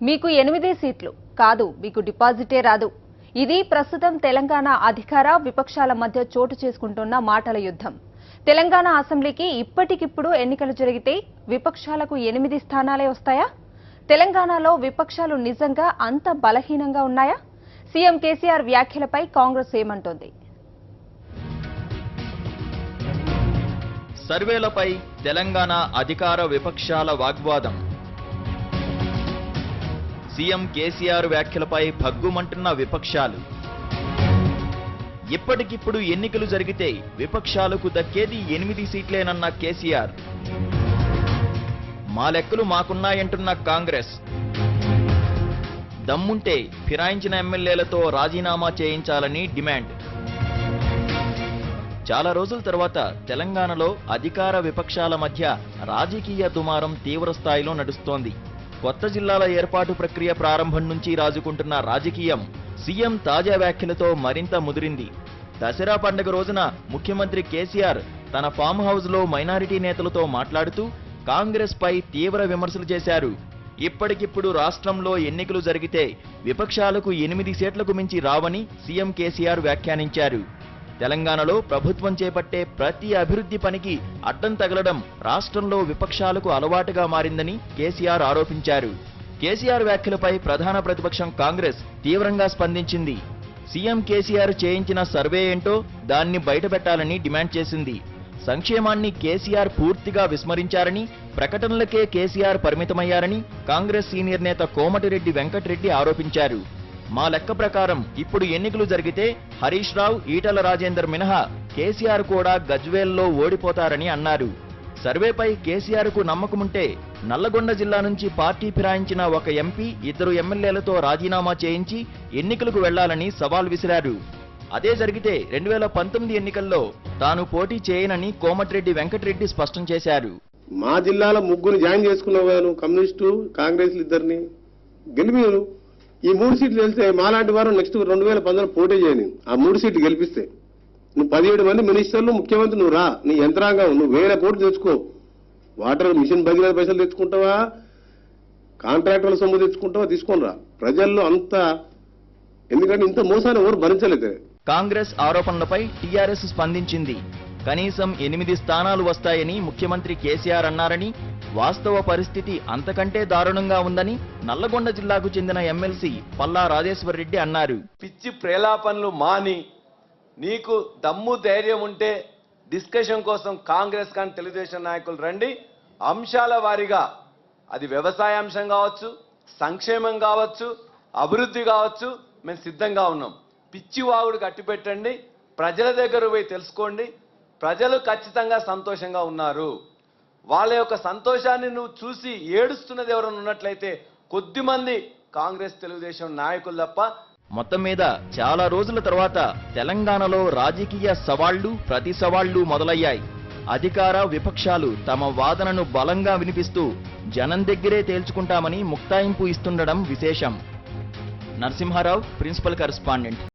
మీకు 8 సీట్లు కాదు, మీకు డిపాజిటే రాదు. ఇది ప్రస్తుతం తెలంగాణ అధికార విపక్షాల మధ్య చోటు చేసుకుంటున్న మాటల యుద్ధం. తెలంగాణ అసెంబ్లీకి ఇప్పటికిప్పుడు ఎన్నికలు జరిగితే విపక్షాలకు 8 స్థానాలే వస్తాయా? తెలంగాణలో విపక్షాలు నిజంగా అంత బలహీనంగా ఉన్నాయా? సీఎం కేసీఆర్ వ్యాఖ్యలపై కాంగ్రెస్ ఏమంటోంది? సర్వేలపై తెలంగాణ అధికార విపక్షాల వాగ్వాదం. సీఎం కేసీఆర్ వ్యాఖ్యలపై భగ్గుమంటున్న విపక్షాలు. ఇప్పటికిప్పుడు ఎన్నికలు జరిగితే విపక్షాలకు దక్కేది 8 సీట్లేనన్న కేసీఆర్. మా లెక్కలు మాకున్నాయంటున్న కాంగ్రెస్. దమ్ముంటే ఫిరాయించిన ఎమ్మెల్యేలతో రాజీనామా చేయించాలని డిమాండ్. చాలా రోజుల తర్వాత తెలంగాణలో అధికార విపక్షాల మధ్య రాజకీయ దుమారం తీవ్ర స్థాయిలో నడుస్తోంది. కొత్త జిల్లాల ఏర్పాటు ప్రక్రియ ప్రారంభం నుంచి రాజుకుంటున్న రాజకీయం సీఎం తాజా వ్యాఖ్యలతో మరింత ముదిరింది. దసరా పండుగ రోజున ముఖ్యమంత్రి కేసీఆర్ తన ఫామ్ హౌస్ లో మైనారిటీ నేతలతో మాట్లాడుతూ కాంగ్రెస్ పై తీవ్ర విమర్శలు చేశారు. ఇప్పటికిప్పుడు రాష్ట్రంలో ఎన్నికలు జరిగితే విపక్షాలకు 8 సీట్లకు మించి రావని సీఎం కేసీఆర్ వ్యాఖ్యానించారు. తెలంగాణలో ప్రభుత్వం చేపట్టే ప్రతి అభివృద్ధి పనికి అడ్డం తగలడం రాష్ట్రంలో విపక్షాలకు అలవాటుగా మారిందని కేసీఆర్ ఆరోపించారు. కేసీఆర్ వ్యాఖ్యలపై ప్రధాన ప్రతిపక్షం కాంగ్రెస్ తీవ్రంగా స్పందించింది. సీఎం కేసీఆర్ చేయించిన సర్వే ఏంటో దాన్ని బయటపెట్టాలని డిమాండ్ చేసింది. సంక్షేమాన్ని కేసీఆర్ పూర్తిగా విస్మరించారని, ప్రకటనలకే కేసీఆర్ పరిమితమయ్యారని కాంగ్రెస్ సీనియర్ నేత కోమటిరెడ్డి వెంకటరెడ్డి ఆరోపించారు. మా లెక్క ప్రకారం ఇప్పుడు ఎన్నికలు జరిగితే హరీష్ రావు, ఈటల రాజేందర్ మినహా కేసీఆర్ కూడా గజ్వేల్లో ఓడిపోతారని అన్నారు. సర్వేపై కేసీఆర్ కు నమ్మకముంటే నల్లగొండ జిల్లా నుంచి పార్టీ ఫిరాయించిన ఒక ఎంపీ, 2 ఎమ్మెల్యేలతో రాజీనామా చేయించి ఎన్నికలకు వెళ్లాలని సవాల్ విసిరారు. అదే జరిగితే 2019 ఎన్నికల్లో తాను పోటీ చేయనని కోమటిరెడ్డి వెంకటరెడ్డి స్పష్టం చేశారు. మా జిల్లాలో 3 జాయిన్ చేసుకున్నాను, కమ్యూనిస్టు కాంగ్రెస్ ఇద్దరిని గెలిపాను. ఈ 3 సీట్లు గెలిస్తే మాలాంటి వారు నెక్స్ట్ 2019 పోటీ చేయను. ఆ 3 సీట్లు గెలిపిస్తే నువ్వు 17 మంది మినిస్టర్లు, ముఖ్యమంత్రి నువ్వు రా, నీ యంత్రాంగం నువ్వు 1000 కోట్లు తెచ్చుకో. వాటర్ మిషన్ భగీరథ పైసలు తెచ్చుకుంటావా, కాంట్రాక్టర్ల సొమ్ము తెచ్చుకుంటావా, తీసుకొని రా. ప్రజల్లో అంత, ఎందుకంటే ఇంత మోసాన్ని ఎవరు భరించలేదు. కాంగ్రెస్ ఆరోపణలపై టీఆర్ఎస్ స్పందించింది. కనీసం 8 స్థానాలు వస్తాయని ముఖ్యమంత్రి కేసీఆర్ అన్నారని, వాస్తవ పరిస్థితి అంతకంటే దారుణంగా ఉందని నల్లగొండ జిల్లాకు చెందిన ఎమ్మెల్సీ పల్లా రాజేశ్వర్ రెడ్డి అన్నారు. పిచ్చి ప్రేలాపనలు మాని, నీకు దమ్ము ధైర్యం ఉంటే డిస్కషన్ కోసం కాంగ్రెస్ కానీ తెలుగుదేశం నాయకులు రండి. అంశాల వారీగా, అది వ్యవసాయ అంశం కావచ్చు, సంక్షేమం కావచ్చు, అభివృద్ధి కావచ్చు, మేము సిద్ధంగా ఉన్నాం. పిచ్చి వాగుడు కట్టిపెట్టండి, ప్రజల దగ్గర పోయి తెలుసుకోండి. ప్రజలు ఖచ్చితంగా సంతోషంగా ఉన్నారు. వాళ్ళ యొక్క సంతోషాన్ని నువ్వు చూసి ఏడుస్తున్నది ఎవరైనా ఉన్నట్లయితే కొద్దిమంది కాంగ్రెస్ తెలుగుదేశం నాయకులు తప్ప. మొత్తం మీద చాలా రోజుల తర్వాత తెలంగాణలో రాజకీయ సవాళ్లు, ప్రతి సవాళ్లు మొదలయ్యాయి. అధికార విపక్షాలు తమ వాదనను బలంగా వినిపిస్తూ జనం దగ్గరే తేల్చుకుంటామని ముక్తాయింపు ఇస్తుండడం విశేషం. Narasimha Rao, principal correspondent.